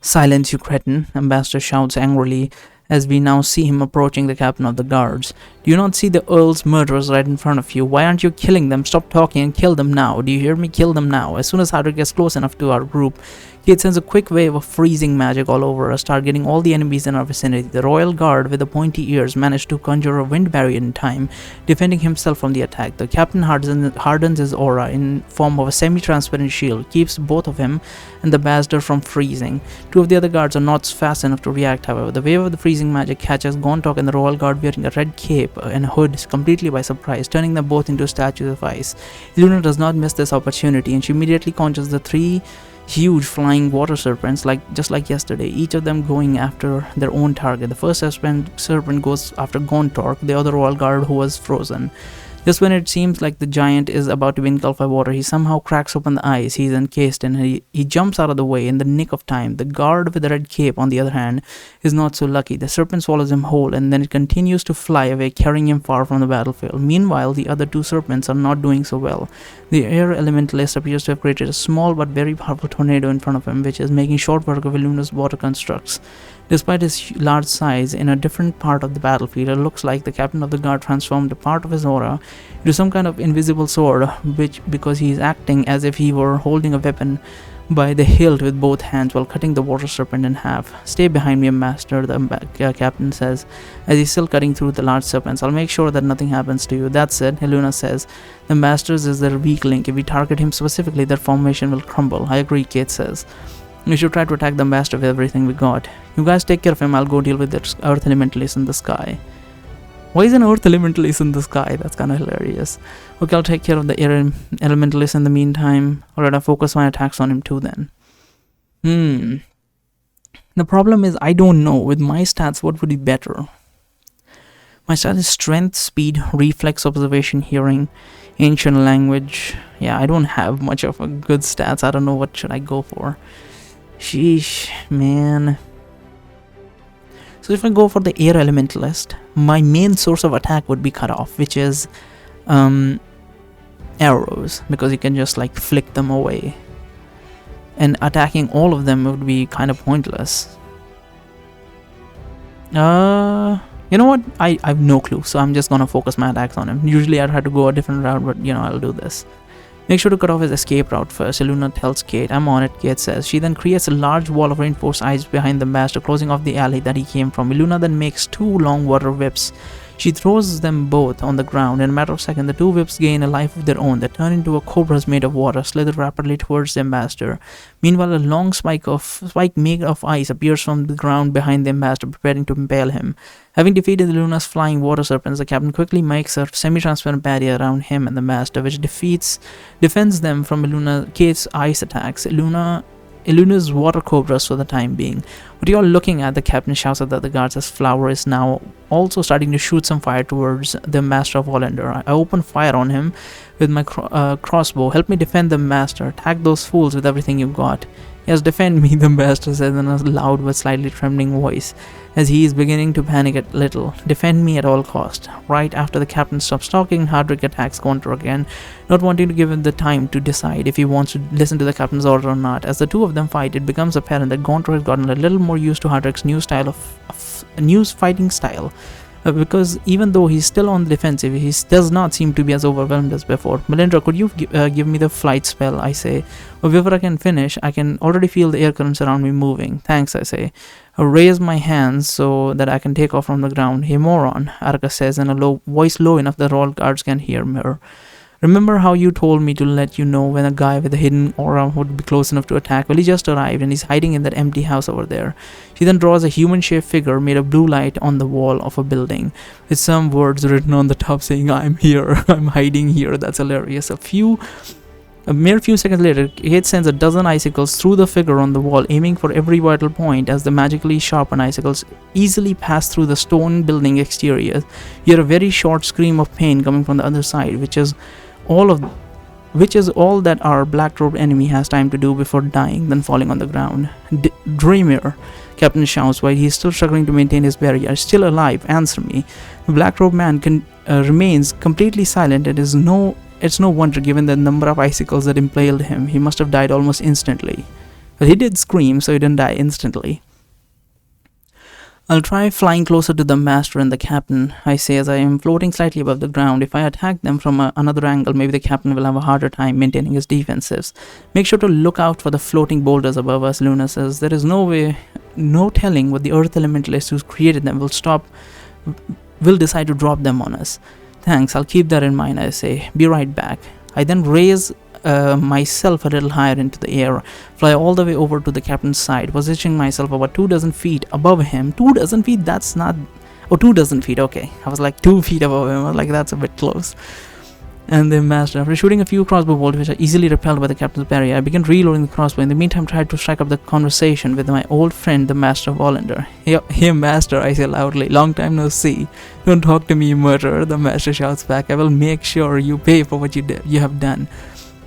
"Silence, you cretin!" Ambassador shouts angrily as we now see him approaching the captain of the guards. "Do you not see the Earl's murderers right in front of you? Why aren't you killing them? Stop talking and kill them now. Do you hear me? Kill them now." As soon as Hardwick gets close enough to our group, Kate sends a quick wave of freezing magic all over us, targeting all the enemies in our vicinity. The Royal Guard with the pointy ears managed to conjure a wind barrier in time, defending himself from the attack. The captain hardens his aura in form of a semi-transparent shield, keeps both of him and the ambassador from freezing. Two of the other guards are not fast enough to react, however. The wave of the freezing magic catches Gontok and the Royal Guard wearing a red cape and hood completely by surprise, turning them both into statues of ice. Luna does not miss this opportunity, and she immediately conjures the three huge flying water serpents, just like yesterday, each of them going after their own target. The first serpent goes after Gontork, the other Royal Guard who was frozen. Just when it seems like the giant is about to be engulfed by water, he somehow cracks open the ice he's encased in, and he jumps out of the way in the nick of time. The guard with the red cape, on the other hand, is not so lucky. The serpent swallows him whole, and then it continues to fly away, carrying him far from the battlefield. Meanwhile, the other two serpents are not doing so well. The air elementalist appears to have created a small but very powerful tornado in front of him, which is making short work of Iluna's water constructs. Despite his large size, in a different part of the battlefield, it looks like the captain of the guard transformed a part of his aura into some kind of invisible sword, because he is acting as if he were holding a weapon by the hilt with both hands while cutting the water serpent in half. "Stay behind me, Master," the captain says, as he's still cutting through the large serpents. "I'll make sure that nothing happens to you." "That's it," Heluna says. "The Master's is their weak link. If we target him specifically, their formation will crumble." "I agree," Kate says. "We should try to attack the Master with everything we got. You guys take care of him. I'll go deal with the Earth Elementalist in the sky." Why is an Earth Elementalist in the sky? That's kind of hilarious. "Okay, I'll take care of the Air Elementalist in the meantime." "Alright, I'll focus my attacks on him too then." The problem is, I don't know. With my stats, what would be better? My stat is Strength, Speed, Reflex, Observation, Hearing, Ancient Language. Yeah, I don't have much of a good stats. I don't know what should I go for. Sheesh, man. So if I go for the Air Elementalist, my main source of attack would be cut off, which is arrows, because you can just like flick them away. And attacking all of them would be kind of pointless. You know what? I have no clue, so I'm just gonna focus my attacks on him. Usually I'd have to go a different route, but I'll do this. "Make sure to cut off his escape route first," Iluna tells Kate. "I'm on it," Kate says. She then creates a large wall of reinforced ice behind the Master, closing off the alley that he came from. Iluna then makes two long water whips. She throws them both on the ground. In a matter of seconds, the two whips gain a life of their own. They turn into a cobras made of water, slither rapidly towards the Ambassador. Meanwhile, a long spike made of ice appears from the ground behind the Ambassador, preparing to impale him. Having defeated Luna's flying water serpents, the captain quickly makes a semi-transparent barrier around him and the Master, which defends them from Kate's ice attacks. Iluna's water cobras for the time being. "What are you all looking at?" the captain shouts at the other guards as Flower is now also starting to shoot some fire towards the Master of Hollander. I open fire on him with my crossbow. "Help me defend the Master. Attack those fools with everything you've got." "Yes, defend me," the Master says in a loud but slightly trembling voice, as he is beginning to panic a little. "Defend me at all cost." Right after the captain stops talking, Hardwick attacks Gontor again, not wanting to give him the time to decide if he wants to listen to the captain's order or not. As the two of them fight, it becomes apparent that Gontor has gotten a little more used to Hardwick's new fighting style. Because even though he's still on the defensive, he does not seem to be as overwhelmed as before. "Melindra, could you give me the flight spell?" I say. Before I can finish, I can already feel the air currents around me moving. "Thanks," I say. I raise my hands so that I can take off from the ground. "Hey, moron," Arka says in a voice low enough that all guards can hear her. "Remember how you told me to let you know when a guy with a hidden aura would be close enough to attack? Well, he just arrived and he's hiding in that empty house over there." She then draws a human-shaped figure made of blue light on the wall of a building, with some words written on the top saying, "I'm here, I'm hiding here." That's hilarious. A mere few seconds later, Kate sends a dozen icicles through the figure on the wall, aiming for every vital point. As the magically sharpened icicles easily pass through the stone building exterior, you hear a very short scream of pain coming from the other side, which is all that our black-robed enemy has time to do before dying, then falling on the ground. "Dreamer," Captain shouts while he is still struggling to maintain his barrier. "Still alive, answer me." The black-robed man remains completely silent. It's no wonder given the number of icicles that impaled him. He must have died almost instantly. But he did scream, so he didn't die instantly. I'll try flying closer to the master and the captain, I say as I am floating slightly above the ground. If I attack them from another angle, maybe the captain will have a harder time maintaining his defensives. Make sure to look out for the floating boulders above us, Luna says. There is no telling what the earth elementalist who's created them will decide to drop them on us. Thanks, I'll keep that in mind, I say. Be right back. I then raise myself a little higher into the air, fly all the way over to the captain's side, positioning myself about 24 feet above him. 24 feet? That's not... Oh, 24 feet, okay. I was like 2 feet above him. I was like, that's a bit close. And the master, after shooting a few crossbow bolts which are easily repelled by the captain's barrier, I began reloading the crossbow. In the meantime, tried to strike up the conversation with my old friend, the Master Volander. Hey, Master, I say loudly. Long time no see. Don't talk to me, you murderer, the Master shouts back. I will make sure you pay for what you have done.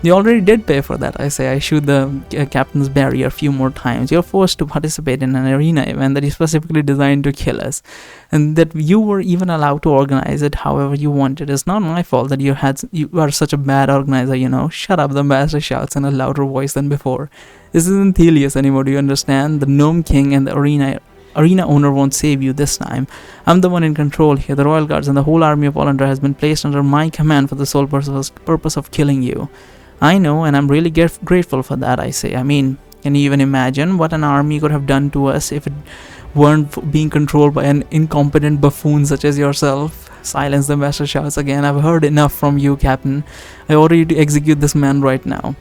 You already did pay for that, I say. I shoot the captain's barrier a few more times. You're forced to participate in an arena event that is specifically designed to kill us, and that you were even allowed to organize it however you wanted. It's not my fault that you are such a bad organizer, you know. Shut up, the master shouts in a louder voice than before. This isn't Thelius anymore, do you understand? The Gnome King and the arena owner won't save you this time. I'm the one in control here. The Royal Guards and the whole army of Volander has been placed under my command for the sole purpose of killing you. I know, and I'm really grateful for that, I say. I mean, can you even imagine what an army could have done to us if it weren't being controlled by an incompetent buffoon such as yourself? Silence, the master shouts again. I've heard enough from you, Captain. I order you to execute this man right now.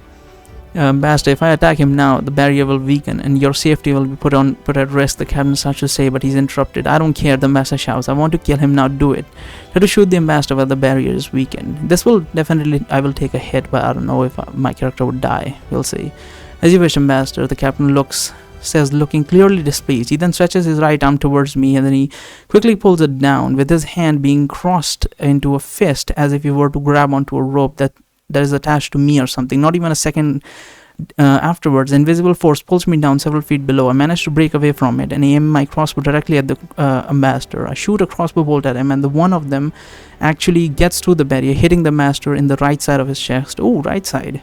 Master, if I attack him now, the barrier will weaken and your safety will be put at risk, the captain starts to say, but he's interrupted. I don't care, the master shouts. I want to kill him now, do it. Try to shoot the ambassador while the barrier is weakened. This will definitely, I will take a hit, but I don't know if my character would die. We'll see. As you wish, ambassador, the captain says, looking clearly displeased. He then stretches his right arm towards me and then he quickly pulls it down, with his hand being crossed into a fist as if he were to grab onto a rope that is attached to me or something. Not even a second afterwards, the invisible force pulls me down several feet below. I manage to break away from it and aim my crossbow directly at the ambassador. I shoot a crossbow bolt at him, and the one of them actually gets through the barrier, hitting the master in the right side of his chest. Oh, right side,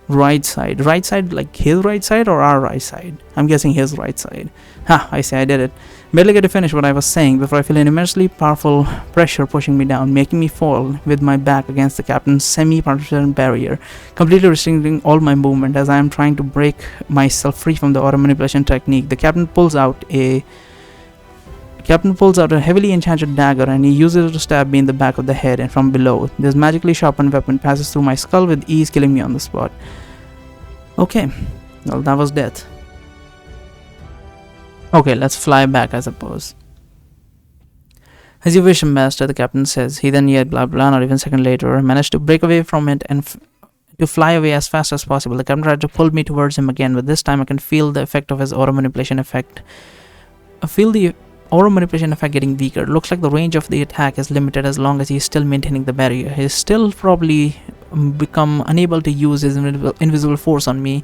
like his right side or our right side? I'm guessing his right side. Ha, I say, I did it. Barely get to finish what I was saying before I feel an immensely powerful pressure pushing me down, making me fall with my back against the captain's semi-transparent barrier, completely restricting all my movement as I am trying to break myself free from the auto manipulation technique. The captain pulls out a heavily enchanted dagger and he uses it to stab me in the back of the head and from below. This magically sharpened weapon passes through my skull with ease, killing me on the spot. Okay, well, that was death. Okay, let's fly back, I suppose. As you wish, Master, the captain says. He then yet blah blah, not even a second later, managed to break away from it and to fly away as fast as possible. The captain tried to pull me towards him again, but this time I can feel the effect of his auto manipulation effect. I feel the auto manipulation effect getting weaker. Looks like the range of the attack is limited as long as he is still maintaining the barrier. He is still probably become unable to use his invisible force on me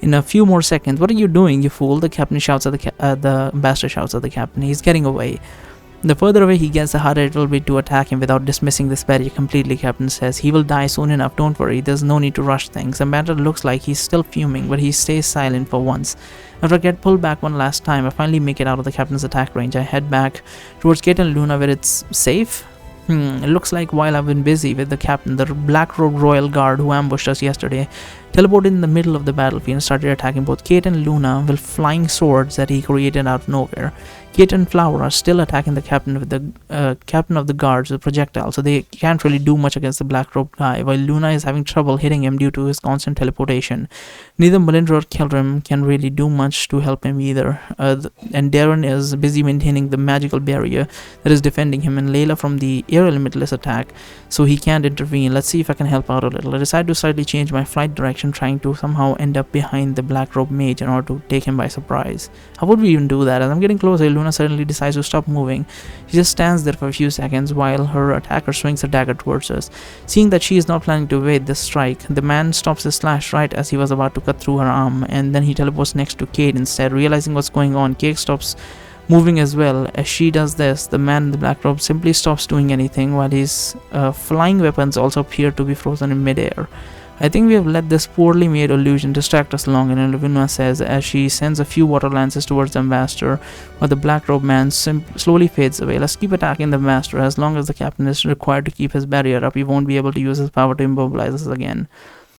in a few more seconds. What are you doing, you fool? The captain shouts at the ambassador shouts at the captain. He's getting away. The further away he gets, the harder it will be to attack him without dismissing this barrier completely, Captain says. He will die soon enough, don't worry. There's no need to rush things. The ambassador looks like he's still fuming, but he stays silent for once. After I get pulled back one last time, I finally make it out of the captain's attack range. I head back towards Kate and Luna where it's safe. It looks like while I've been busy with the captain, the black-robed royal guard who ambushed us yesterday teleported in the middle of the battlefield and started attacking both Kate and Luna with flying swords that he created out of nowhere. Kate and Flower are still attacking the captain with the captain of the guards with projectiles, so they can't really do much against the black-robed guy, while Luna is having trouble hitting him due to his constant teleportation. Neither Melinda or Keldrim can really do much to help him either, and Darren is busy maintaining the magical barrier that is defending him and Layla from the air elementalist attack, so he can't intervene. Let's see if I can help out a little. I decide to slightly change my flight direction, trying to somehow end up behind the black-robed mage in order to take him by surprise. How would we even do that? As I'm getting closer, Luna suddenly decides to stop moving. She just stands there for a few seconds while her attacker swings a dagger towards us. Seeing that she is not planning to evade this strike, the man stops his slash right as he was about to cut through her arm, and then he teleports next to Kate instead. Realizing what's going on, Kate stops moving as well. As she does this, the man in the black robe simply stops doing anything, while his flying weapons also appear to be frozen in midair. I think we have let this poorly made illusion distract us long enough, Luna says as she sends a few water lances towards the ambassador, while the black robed man slowly fades away. Let's keep attacking the ambassador. As long as the captain is required to keep his barrier up, he won't be able to use his power to immobilize us again.